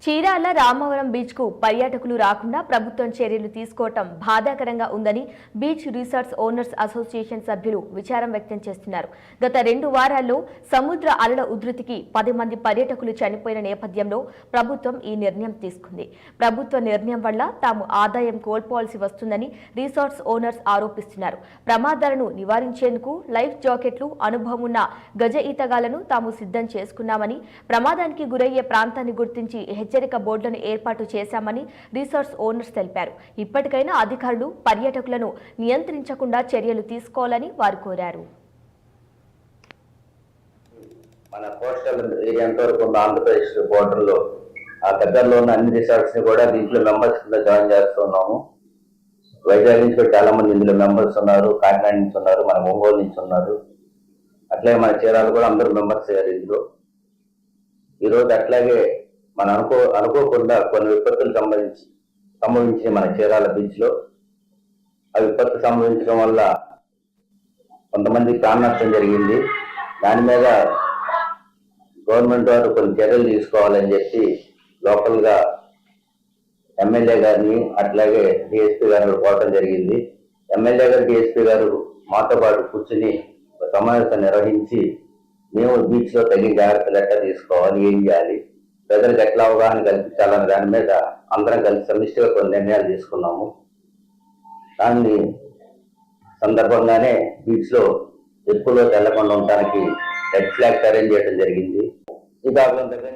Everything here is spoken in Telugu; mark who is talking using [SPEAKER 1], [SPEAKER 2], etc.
[SPEAKER 1] చీరాల రామవరం బీచ్ కు పర్యాటకులు రాకుండా ప్రభుత్వం చర్యలు తీసుకోవటం బాధాకరంగా ఉందని బీచ్ రిసార్ట్స్ ఓనర్స్ అసోసియేషన్ సభ్యులు విచారం వ్యక్తం చేస్తున్నారు. గత 2 వారాల్లో సముద్ర అలల ఉధృతికి 10 మంది పర్యాటకులు చనిపోయిన నేపథ్యంలో ప్రభుత్వం ఈ నిర్ణయం తీసుకుంది. ప్రభుత్వ నిర్ణయం వల్ల తాము ఆదాయం కోల్పోవాల్సి వస్తుందని రిసార్ట్స్ ఓనర్స్ ఆరోపిస్తున్నారు. ప్రమాదాలను నివారించేందుకు లైఫ్ జాకెట్లు, అనుభవం ఉన్న గజ ఈతగాళ్లను తాము సిద్ధం చేసుకున్నామని, ప్రమాదానికి గురయ్యే ప్రాంతాన్ని గుర్తించి హెచ్చరిక బోర్డులను ఏర్పాటు చేశామని రిసార్ట్స్ ఓనర్స్ తెలిపారు. ఇప్పటికైనా అధికారులు పర్యాటకులను నియంత్రించకుండా చర్యలు తీసుకోవాలని వారు కోరారు.
[SPEAKER 2] మన కోస్టల్ ఏరియా వరకు ఆంధ్రప్రదేశ్ బోర్డర్లో ఆ దగ్గరలో ఉన్న అన్ని రిసార్ట్స్ ని కూడా దీంట్లో మెంబర్స్ కింద జాయిన్ చేస్తున్నాము. వైజాగ్ నుంచి కూడా చాలా మంది ఇందులో మెంబర్స్ ఉన్నారు, కాకినాడ నుంచి ఉన్నారు, మన ఒంగోలు నుంచి ఉన్నారు, అట్లాగే మన చీరాలు కూడా అందరూ మెంబర్స్ అయ్యారు ఇందులో. ఈరోజు అట్లాగే మన అనుకోకుండా కొన్ని విపత్తులు సంభవించి మన చీరాల బీచ్ లో ఆ విపత్తు సంభవించడం వల్ల కొంతమంది ప్రాణ నష్టం జరిగింది. దాని మీద గవర్నమెంట్ వారు కొన్ని చర్యలు తీసుకోవాలని చెప్పి లోకల్ గా ఎమ్మెల్యే గారిని అట్లాగే డిఎస్పీ గారిని కోరడం జరిగింది. ఎమ్మెల్యే గారు, డిఎస్పీ గారు మాతో పాటు కూర్చుని సమావేశం నిర్వహించి మేము బీచ్ లో తగిన జాగ్రత్తలు ఎట్లా తీసుకోవాలి, ఏం చేయాలి, ప్రజలకు ఎట్లా అవగాహన కల్పించాలనే దాని మీద అందరం కలిసి సమిష్టిగా కొన్ని నిర్ణయాలు తీసుకున్నాము. దాన్ని సందర్భంగానే బీచ్ లో ఎక్కువలో వెళ్లకుండా ఉండటానికి రెడ్ ఫ్లాగ్ అరేంజ్ చేయడం జరిగింది. శ్రీకాకుళం దగ్గర